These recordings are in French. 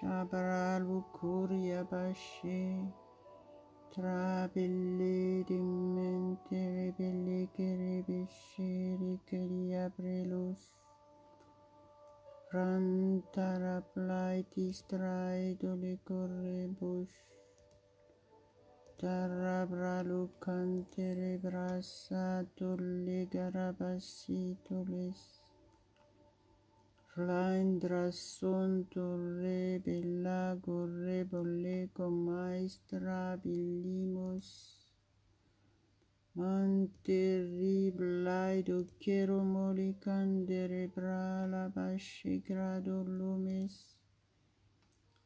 Shabralu Kuria Bashi Trabelle Dimente Rebelle Kerebishi Rikeria Brelus Rantara Plaitis Traidole Correbush Tarabralu Cantere Brasa Tulle Garabasi Tules Flaindra son torre bella gorre bolle maestra billimos Manterriblai do quiero moli candere brala basci grado lumes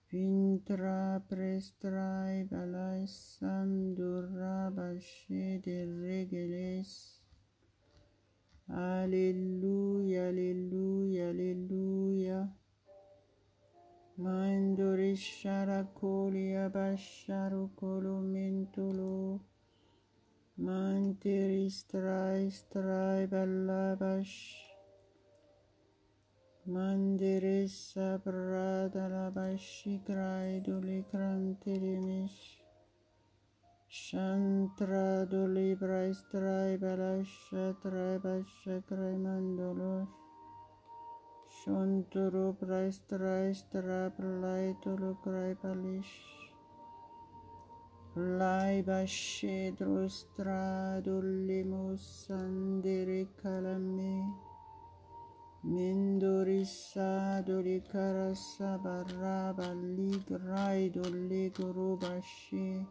Vintra prestrai balai sandurra basci de regeles Alleluia, alleluia, alleluia. Mandori sharakoli abasharu kolomentolo. Manteri strai balabash. Mandere sabrada labashi grai dole cranteremish. Shantra dole braistrai balasha trai basha krai mandolos. Shontoro braistra plai tolo krai palish. Lai bashe drostra dole mosandere kalame. Mendorissa dole karasa barra balli grai dole goro bashe.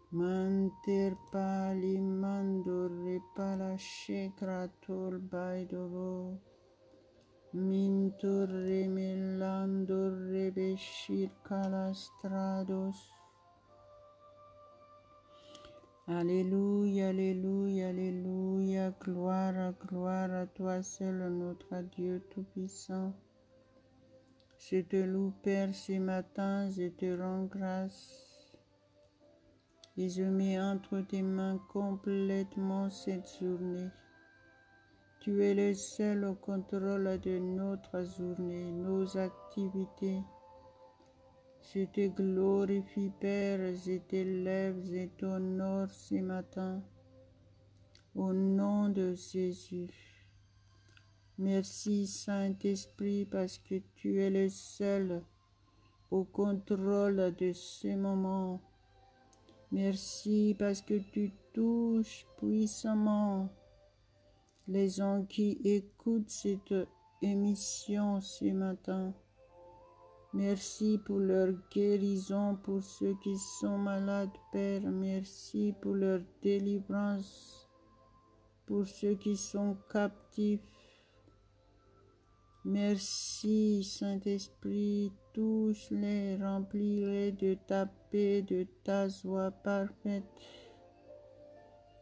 Manter pali mandore pala shekratul baidolo Minturre millandorre beshir calastrados Alléluia, alléluia, alléluia, gloire, gloire à toi seul notre Dieu Tout-Puissant. Je te loue Père ce matin, je te rends grâce. Et je mets entre tes mains complètement cette journée. Tu es le seul au contrôle de notre journée, nos activités. Je te glorifie, Père, je t'élève, je t'honore ce matin. Au nom de Jésus. Merci, Saint-Esprit, parce que tu es le seul au contrôle de ce moment. Merci parce que tu touches puissamment les gens qui écoutent cette émission ce matin. Merci pour leur guérison, pour ceux qui sont malades, Père. Merci pour leur délivrance, pour ceux qui sont captifs. Merci, Saint-Esprit, touche-les, remplis-les de ta paix, de ta joie parfaite.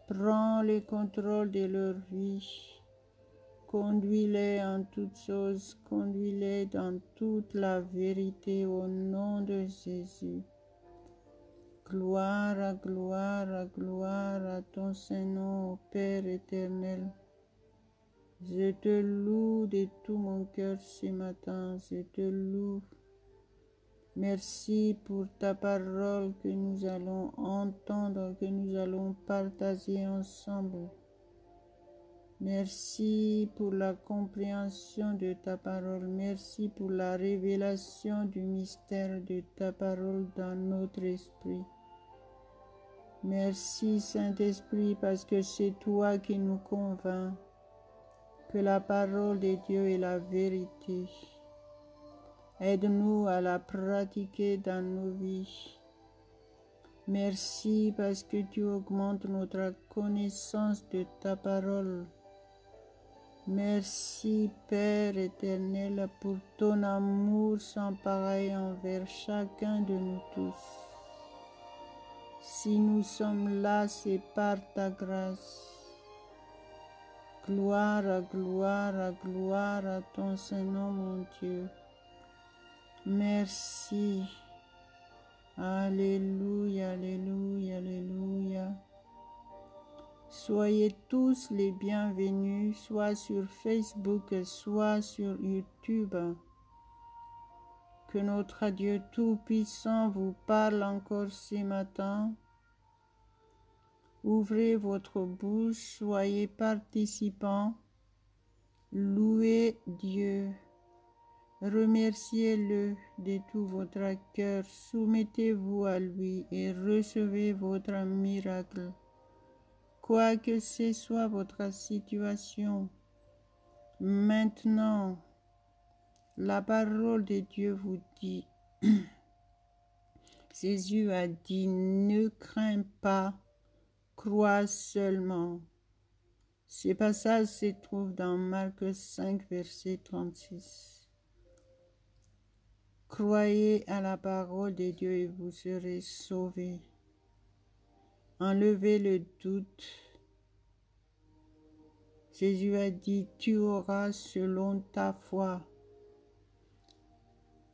Prends le contrôle de leur vie. Conduis-les en toutes choses, conduis-les dans toute la vérité au nom de Jésus. Gloire, gloire, gloire à ton Saint-Nom, Père éternel. Je te loue de tout mon cœur ce matin, je te loue. Merci pour ta parole que nous allons entendre, que nous allons partager ensemble. Merci pour la compréhension de ta parole. Merci pour la révélation du mystère de ta parole dans notre esprit. Merci Saint-Esprit parce que c'est toi qui nous convaincs que la parole de Dieu est la vérité. Aide-nous à la pratiquer dans nos vies. Merci parce que tu augmentes notre connaissance de ta parole. Merci Père éternel pour ton amour sans pareil envers chacun de nous tous. Si nous sommes là, c'est par ta grâce. Gloire, gloire, gloire à ton Saint-Nom, mon Dieu. Merci. Alléluia, alléluia, alléluia. Soyez tous les bienvenus, soit sur Facebook, soit sur YouTube. que notre Dieu Tout-Puissant vous parle encore ce matin. Ouvrez votre bouche, soyez participants, louez Dieu, remerciez-le de tout votre cœur, soumettez-vous à lui et recevez votre miracle. Quoi que ce soit votre situation, maintenant, la parole de Dieu vous dit, Jésus a dit, ne crains pas, crois seulement. Ce passage se trouve dans Marc 5, verset 36. Croyez à la parole de Dieu et vous serez sauvés. Enlevez le doute. Jésus a dit, tu auras selon ta foi.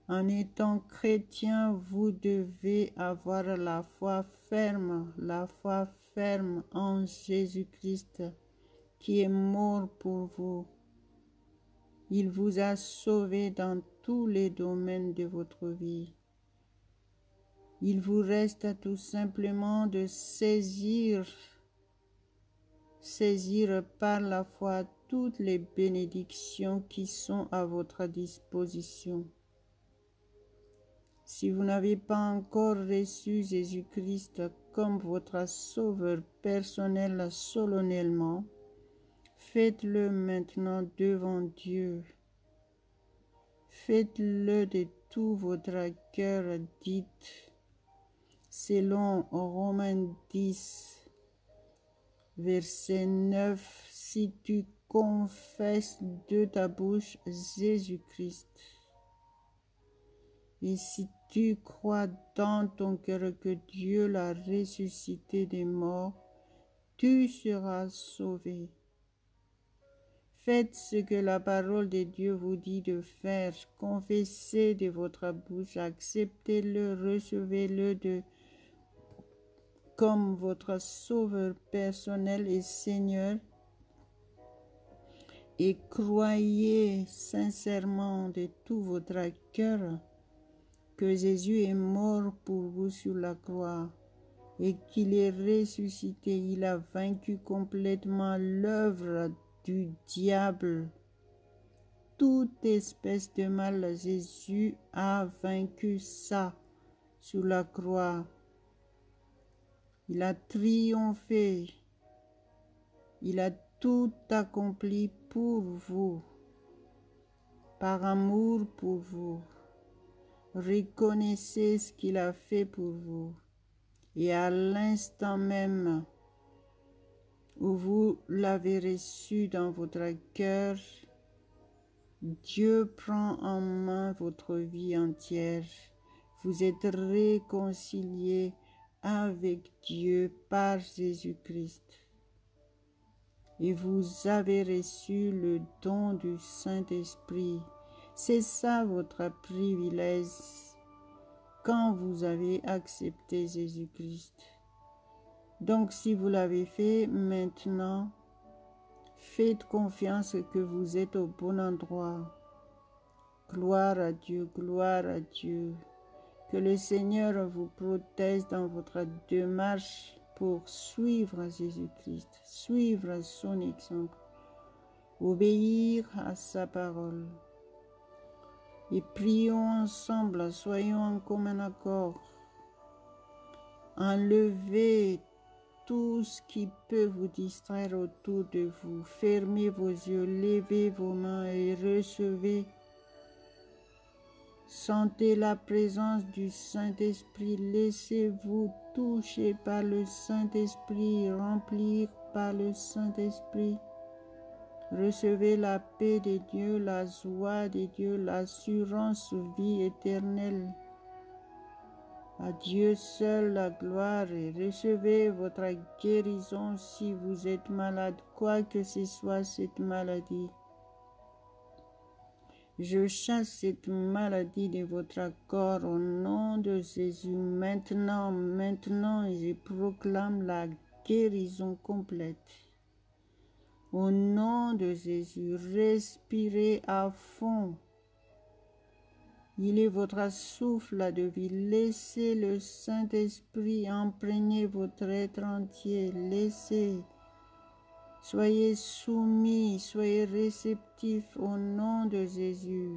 En étant chrétien, vous devez avoir la foi ferme en Jésus-Christ qui est mort pour vous. Il vous a sauvé dans tous les domaines de votre vie. Il vous reste tout simplement de saisir par la foi toutes les bénédictions qui sont à votre disposition. Si vous n'avez pas encore reçu Jésus-Christ comme votre sauveur personnel solennellement, faites-le maintenant devant Dieu. Faites-le de tout votre cœur, dites, selon Romains 10, verset 9, si tu confesses de ta bouche Jésus-Christ, et si tu crois dans ton cœur que Dieu l'a ressuscité des morts, tu seras sauvé. Faites ce que la parole de Dieu vous dit de faire. Confessez de votre bouche, acceptez-le, recevez-le comme votre sauveur personnel et Seigneur. Et croyez sincèrement de tout votre cœur que Jésus est mort pour vous sur la croix et qu'il est ressuscité. Il a vaincu complètement l'œuvre du diable. Toute espèce de mal, Jésus a vaincu ça sur la croix. Il a triomphé. Il a tout accompli pour vous, par amour pour vous. Reconnaissez ce qu'il a fait pour vous. Et à l'instant même où vous l'avez reçu dans votre cœur, Dieu prend en main votre vie entière. Vous êtes réconciliés avec Dieu par Jésus-Christ. Et vous avez reçu le don du Saint-Esprit. C'est ça votre privilège quand vous avez accepté Jésus-Christ. Donc si vous l'avez fait maintenant, faites confiance que vous êtes au bon endroit. Gloire à Dieu, gloire à Dieu. Que le Seigneur vous protège dans votre démarche pour suivre Jésus-Christ, suivre son exemple, obéir à sa parole. Et prions ensemble, soyons en commun accord. Enlevez tout ce qui peut vous distraire autour de vous. Fermez vos yeux, levez vos mains et recevez. Sentez la présence du Saint-Esprit. Laissez-vous toucher par le Saint-Esprit, remplir par le Saint-Esprit. Recevez la paix de Dieu, la joie de Dieu, l'assurance vie éternelle. À Dieu seul la gloire et recevez votre guérison si vous êtes malade, quoi que ce soit cette maladie. Je chasse cette maladie de votre corps au nom de Jésus. Maintenant, je proclame la guérison complète. Au nom de Jésus, respirez à fond. Il est votre souffle de vie. Laissez le Saint-Esprit imprégner votre être entier. Laissez. Soyez soumis, soyez réceptifs au nom de Jésus.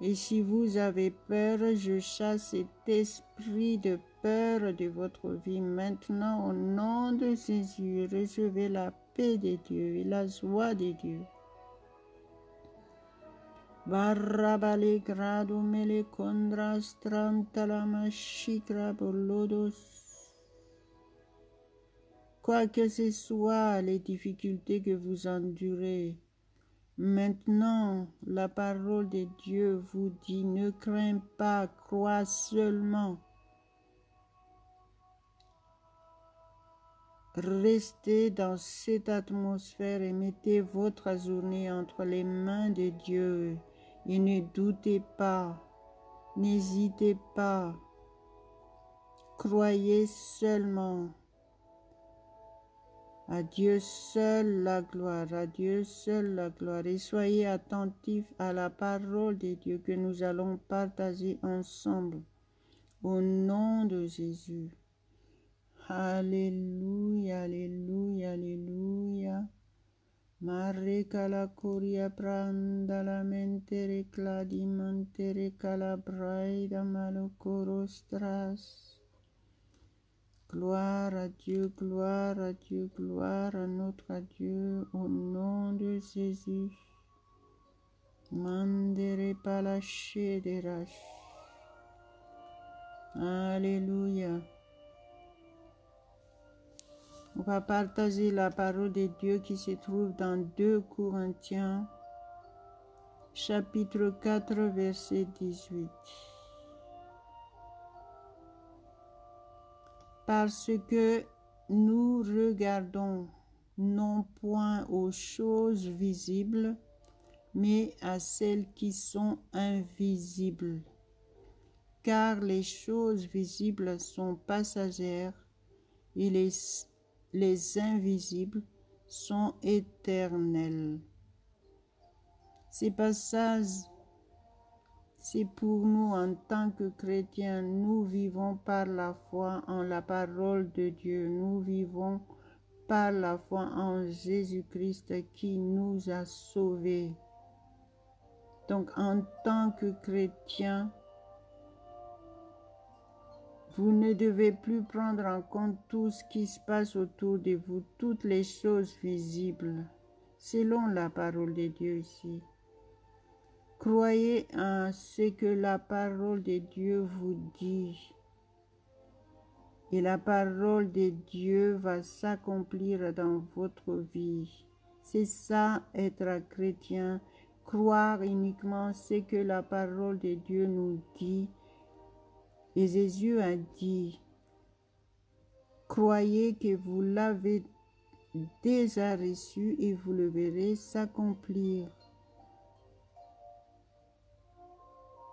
Et si vous avez peur, je chasse cet esprit de peur de votre vie. Maintenant, au nom de Jésus, recevez la paix de Dieu et la joie de Dieu. Barrabale grado mele kondrastram talama shikra bolodos. Quoi que ce soit les difficultés que vous endurez, maintenant, la parole de Dieu vous dit, ne crains pas, crois seulement. Restez dans cette atmosphère et mettez votre journée entre les mains de Dieu. Et ne doutez pas, n'hésitez pas, croyez seulement. À Dieu seul la gloire, à Dieu seul la gloire. Et soyez attentifs à la parole de Dieu que nous allons partager ensemble. Au nom de Jésus. Alléluia, alléluia, alléluia. Mareka la coria pranda la mentere cladimantere calabraida malocorostras. Gloire à Dieu, gloire à Dieu, gloire à notre Dieu, au nom de Jésus. Mandere palache de rache. Alléluia. On va partager la parole de Dieu qui se trouve dans 2 Corinthiens, chapitre 4, verset 18. Parce que nous regardons non point aux choses visibles, mais à celles qui sont invisibles. Car les choses visibles sont passagères et les invisibles sont éternels. Ces passages, c'est pour nous en tant que chrétiens. Nous vivons par la foi en la parole de Dieu. Nous vivons par la foi en Jésus-Christ qui nous a sauvés. Donc en tant que chrétiens, vous ne devez plus prendre en compte tout ce qui se passe autour de vous, toutes les choses visibles, selon la parole de Dieu ici. Croyez en ce que la parole de Dieu vous dit. Et la parole de Dieu va s'accomplir dans votre vie. C'est ça, être chrétien, croire uniquement ce que la parole de Dieu nous dit. Et Jésus a dit, croyez que vous l'avez déjà reçu et vous le verrez s'accomplir.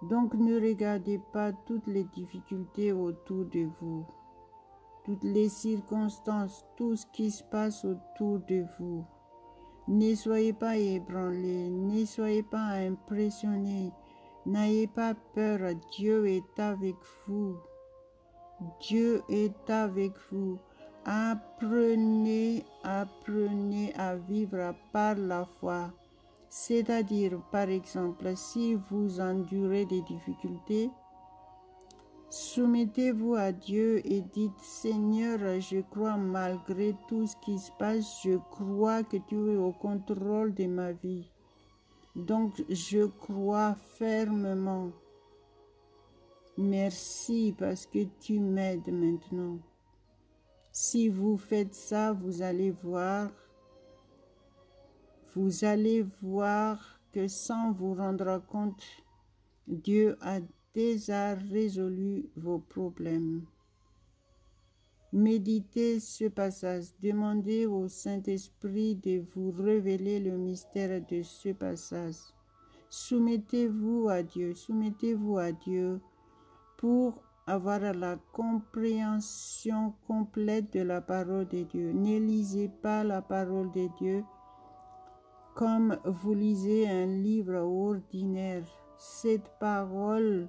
Donc ne regardez pas toutes les difficultés autour de vous, toutes les circonstances, tout ce qui se passe autour de vous. Ne soyez pas ébranlés, ne soyez pas impressionnés. N'ayez pas peur, Dieu est avec vous. Dieu est avec vous. Apprenez à vivre par la foi. C'est-à-dire, par exemple, si vous endurez des difficultés, soumettez-vous à Dieu et dites, Seigneur, je crois malgré tout ce qui se passe, je crois que tu es au contrôle de ma vie. Donc, je crois fermement. Merci parce que tu m'aides maintenant. Si vous faites ça, vous allez voir que sans vous rendre compte, Dieu a déjà résolu vos problèmes. Méditez ce passage. Demandez au Saint-Esprit de vous révéler le mystère de ce passage. Soumettez-vous à Dieu pour avoir la compréhension complète de la parole de Dieu. Ne lisez pas la parole de Dieu comme vous lisez un livre ordinaire. cette parole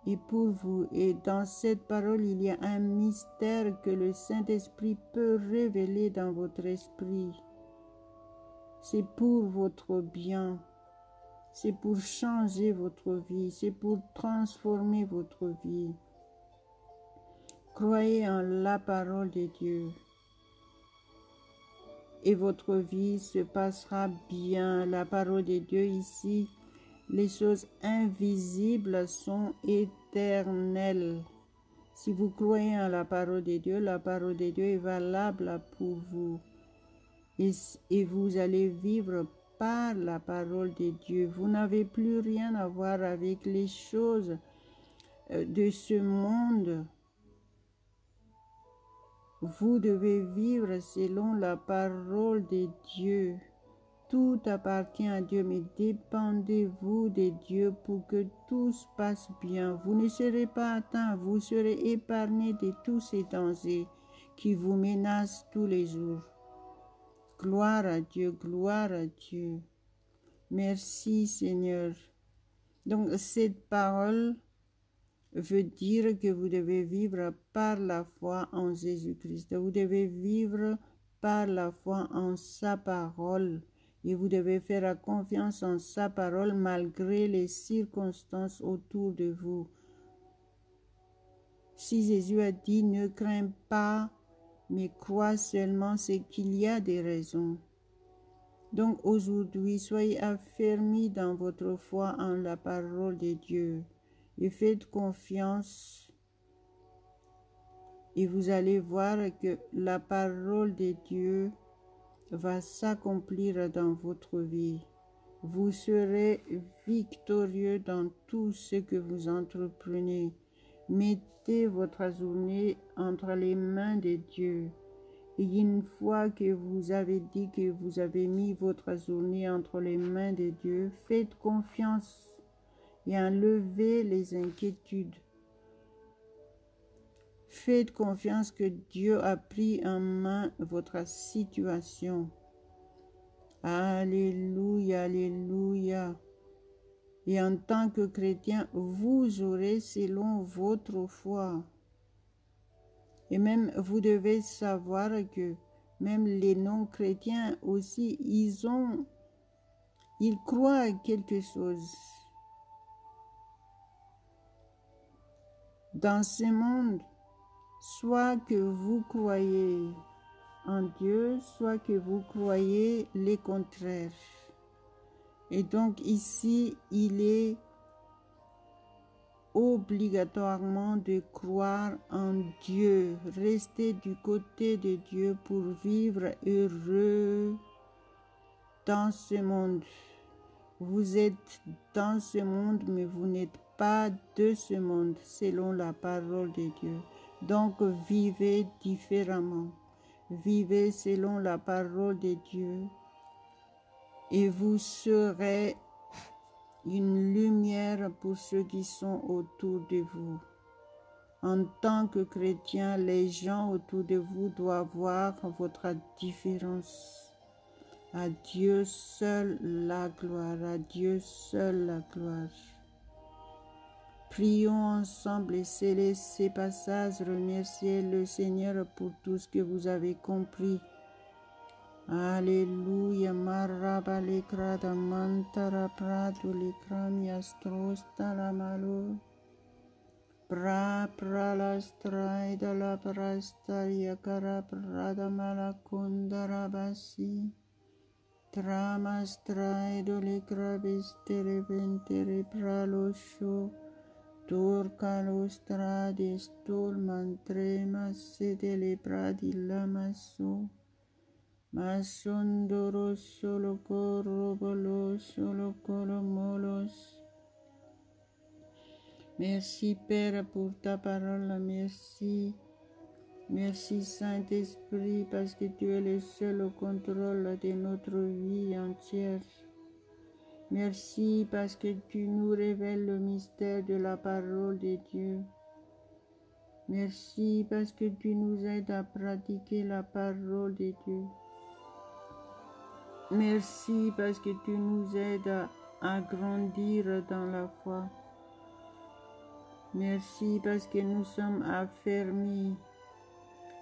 est pour vous. Et dans cette parole, il y a un mystère que le Saint-Esprit peut révéler dans votre esprit. C'est pour votre bien. C'est pour changer votre vie. C'est pour transformer votre vie. Croyez en la parole de Dieu. Et votre vie se passera bien. La parole de Dieu ici, les choses invisibles sont éternelles. Si vous croyez en la parole de Dieu est valable pour vous. Et vous allez vivre par la parole de Dieu. Vous n'avez plus rien à voir avec les choses de ce monde. Vous devez vivre selon la parole de Dieu. Tout appartient à Dieu, mais dépendez-vous de Dieu pour que tout se passe bien. Vous ne serez pas atteint, vous serez épargné de tous ces dangers qui vous menacent tous les jours. Gloire à Dieu, gloire à Dieu. Merci Seigneur. Donc cette parole veut dire que vous devez vivre par la foi en Jésus-Christ. Vous devez vivre par la foi en sa parole. Et vous devez faire confiance en sa parole malgré les circonstances autour de vous. Si Jésus a dit ne crains pas, mais crois seulement, c'est qu'il y a des raisons. Donc aujourd'hui, soyez affermis dans votre foi en la parole de Dieu. Et faites confiance et vous allez voir que la parole de Dieu va s'accomplir dans votre vie. Vous serez victorieux dans tout ce que vous entreprenez. Mettez votre journée entre les mains de Dieu. Et une fois que vous avez dit que vous avez mis votre journée entre les mains de Dieu, faites confiance et enlevez les inquiétudes. Faites confiance que Dieu a pris en main votre situation. Alléluia, alléluia. Et en tant que chrétien, vous aurez selon votre foi. Et même, vous devez savoir que même les non-chrétiens aussi, ils croient à quelque chose. Dans ce monde, soit que vous croyez en Dieu, soit que vous croyez les contraires. Et donc ici, il est obligatoirement de croire en Dieu, rester du côté de Dieu pour vivre heureux dans ce monde. Vous êtes dans ce monde, mais vous n'êtes pas de ce monde, selon la parole de Dieu. Donc vivez différemment, vivez selon la parole de Dieu et vous serez une lumière pour ceux qui sont autour de vous. En tant que chrétien, les gens autour de vous doivent voir votre différence. À Dieu seul la gloire, à Dieu seul la gloire. Prions ensemble et scellez ces passages, remerciez le Seigneur pour tout ce que vous avez compris. Alléluia, maraba lekrada mantara prado lekramia strosta la malo. Pra la straida la prastaria cara prada malakunda rabasi. Trama straido lekrabistere ventere pralosho. Turca lo stradis turmantrema sede le pradi lamasso. Masondoro solo corrobolo solo colomolos. Merci Père pour ta parole, merci. Merci Saint-Esprit parce que tu es le seul au contrôle de notre vie entière. Merci parce que tu nous révèles le mystère de la parole de Dieu. Merci parce que tu nous aides à pratiquer la parole de Dieu. Merci parce que tu nous aides à grandir dans la foi. Merci parce que nous sommes affermis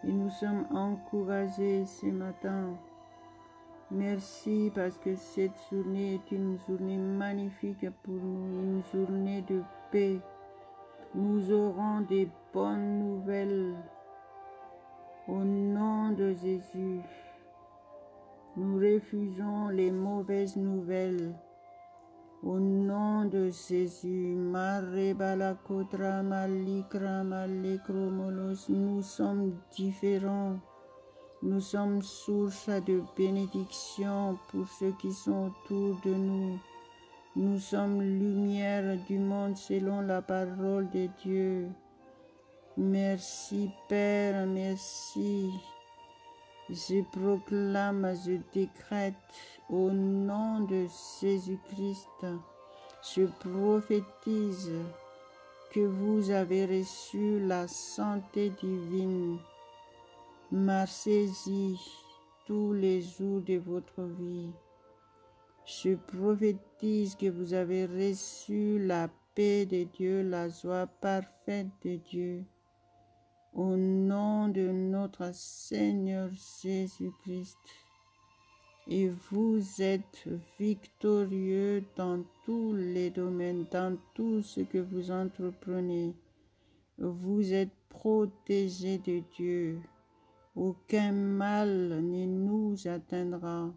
et nous sommes encouragés ce matin. Merci parce que cette journée est une journée magnifique pour nous, une journée de paix. Nous aurons des bonnes nouvelles au nom de Jésus. Nous refusons les mauvaises nouvelles. Au nom de Jésus, nous sommes différents. Nous sommes source de bénédiction pour ceux qui sont autour de nous. Nous sommes lumière du monde selon la parole de Dieu. Merci Père, merci. Je proclame, je décrète au nom de Jésus-Christ, je prophétise que vous avez reçu la santé divine. Marchez-y tous les jours de votre vie. Je prophétise que vous avez reçu la paix de Dieu, la joie parfaite de Dieu. Au nom de notre Seigneur Jésus-Christ. Et vous êtes victorieux dans tous les domaines, dans tout ce que vous entreprenez. Vous êtes protégés de Dieu. Aucun mal ne nous atteindra.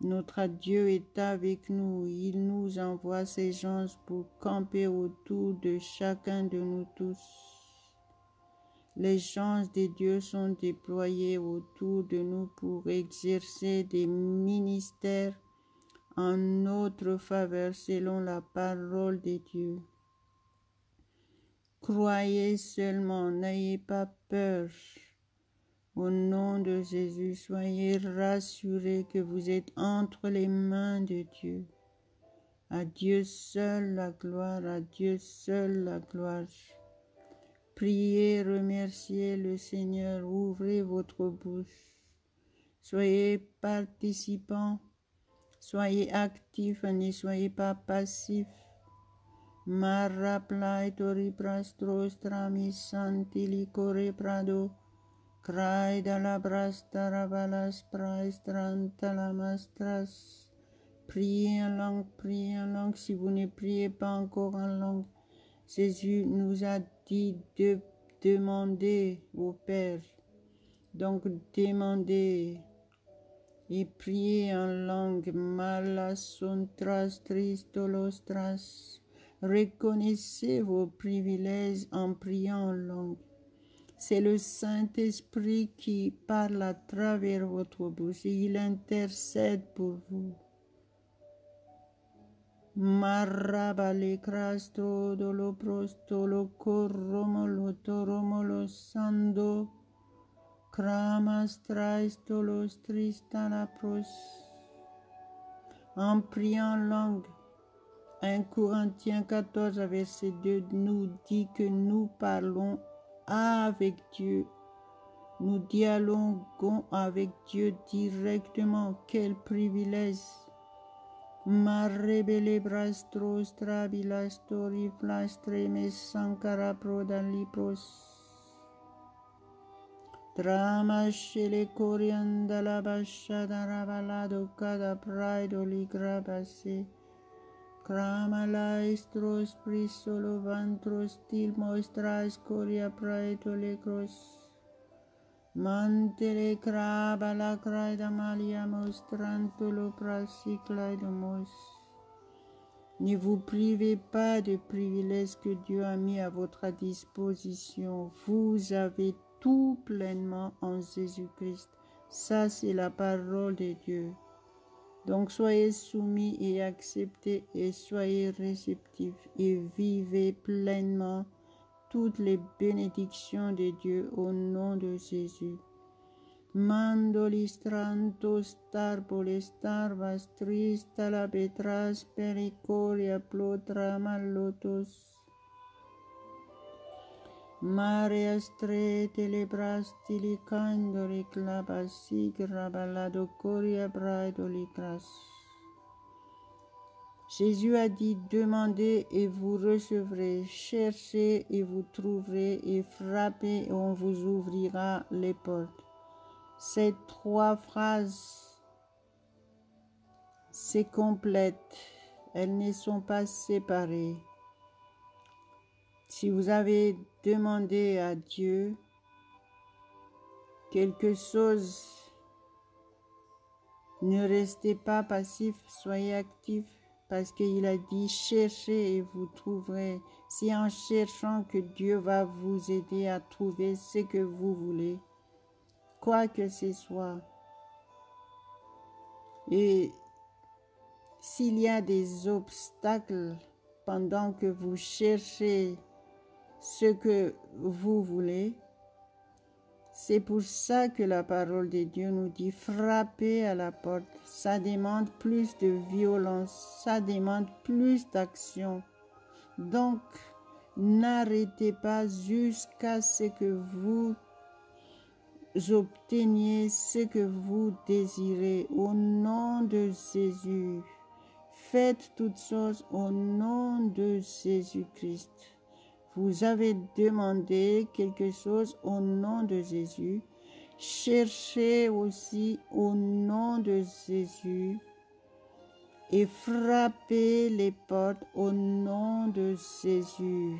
Notre Dieu est avec nous. Il nous envoie ses anges pour camper autour de chacun de nous tous. Les anges de Dieu sont déployés autour de nous pour exercer des ministères en notre faveur selon la parole de Dieu. Croyez seulement, n'ayez pas peur. Au nom de Jésus, soyez rassurés que vous êtes entre les mains de Dieu. À Dieu seul la gloire, à Dieu seul la gloire. Priez, remerciez le Seigneur, ouvrez votre bouche. Soyez participants, soyez actifs, ne soyez pas passifs. Maraplai tori prastros tramis santili corre prado, crai da la brasta ravalas praestranta la mastras. Priez en langue, si vous ne priez pas encore en langue. Jésus nous a dit de demander au Père. Donc demandez et priez en langue. Malasontras tristolostras. Reconnaissez vos privilèges en priant en langue. C'est le Saint-Esprit qui parle à travers votre bouche et il intercède pour vous. Marabale crasto dolo prostolo corromolo toromolo sando cramas traistolos tristana pros. En priant en langue, 1 Corinthiens 14 verset 2 nous dit que nous parlons avec Dieu. Nous dialoguons avec Dieu directement. Quel privilège! Marrebele brastros trabilas tori flastre me sankara prodalipros. Drama shele corianda la bashada rabalado cada praido ligrabase. Cramala estros prisolo vantros til mostras coria praeto lecros. Mantele craba la craida malia mostrantolo prasiclaidomos. Ne vous privez pas des privilèges que Dieu a mis à votre disposition. Vous avez tout pleinement en Jésus-Christ. Ça, c'est la parole de Dieu. Donc, soyez soumis et acceptés et soyez réceptifs et vivez pleinement toutes les bénédictions de Dieu au nom de Jésus. Mandolistrantos tarbolestar vastrista la petras pericoria plotra malotos. Mare astre telebras tilicandori clabasi grabalado coria braidolicras. Jésus a dit, demandez et vous recevrez, cherchez et vous trouverez, et frappez et on vous ouvrira les portes. Ces 3 phrases, c'est complète, elles ne sont pas séparées. Si vous avez demandé à Dieu quelque chose, ne restez pas passif, soyez actif. Parce qu'il a dit, cherchez et vous trouverez. C'est en cherchant que Dieu va vous aider à trouver ce que vous voulez, quoi que ce soit. Et s'il y a des obstacles pendant que vous cherchez ce que vous voulez, c'est pour ça que la parole de Dieu nous dit frappez à la porte. Ça demande plus de violence, ça demande plus d'action. Donc, n'arrêtez pas jusqu'à ce que vous obteniez ce que vous désirez au nom de Jésus. Faites toutes choses au nom de Jésus-Christ. Vous avez demandé quelque chose au nom de Jésus. Cherchez aussi au nom de Jésus et frappez les portes au nom de Jésus.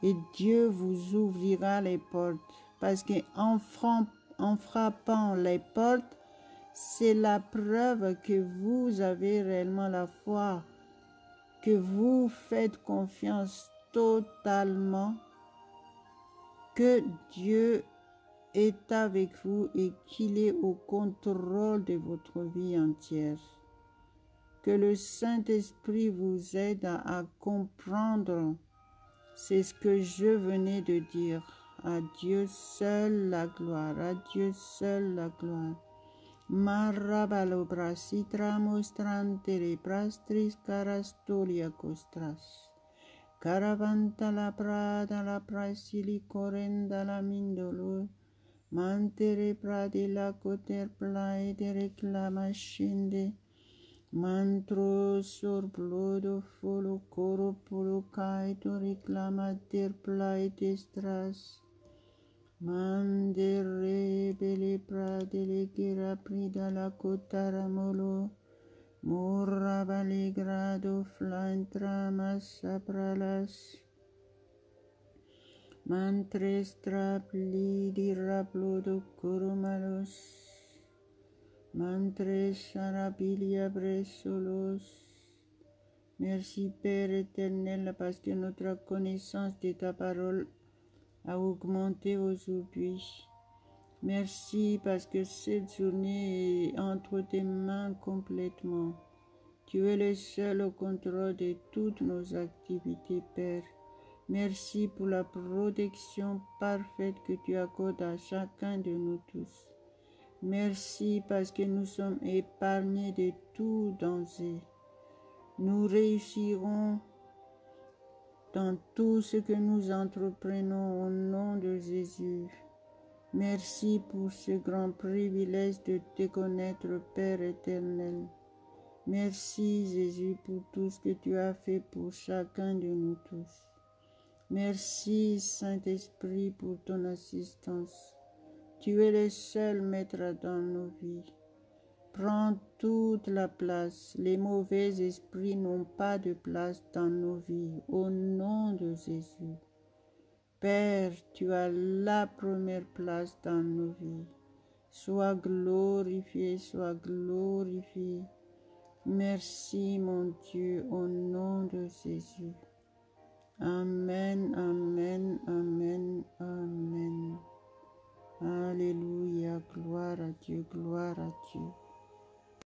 Et Dieu vous ouvrira les portes parce qu'en frappant les portes, c'est la preuve que vous avez réellement la foi, que vous faites confiance totalement, que Dieu est avec vous et qu'il est au contrôle de votre vie entière. Que le Saint-Esprit vous aide à comprendre. C'est ce que je venais de dire. À Dieu seul la gloire, à Dieu seul la gloire. Marabalo brasitra mostrantere prastris carastolia costras. Caravanta la prada la prasili corenda la mindolo. Mantere pradi la coter plae de reclamashinde. Mantro sorblodo folo coro polo caeto reclamater plae destras. Mandere bele pradele gira prida la cotara molo. Morra valigrado flantra massa pralas. Mantrestra plidi raplodo coromalos. Mantres sarabilia bresolos. Merci Père éternel parce que notre connaissance de ta parole a augmenté aujourd'hui. Merci parce que cette journée est entre tes mains complètement. Tu es le seul au contrôle de toutes nos activités, Père. Merci pour la protection parfaite que tu accordes à chacun de nous tous. Merci parce que nous sommes épargnés de tout danger. Nous réussirons dans tout ce que nous entreprenons au nom de Jésus. Merci pour ce grand privilège de te connaître, Père éternel. Merci Jésus pour tout ce que tu as fait pour chacun de nous tous. Merci Saint-Esprit pour ton assistance. Tu es le seul maître dans nos vies. Prends toute la place. Les mauvais esprits n'ont pas de place dans nos vies. Au nom de Jésus. Père, tu as la première place dans nos vies. Sois glorifié, sois glorifié. Merci mon Dieu, au nom de Jésus. Amen, amen, amen.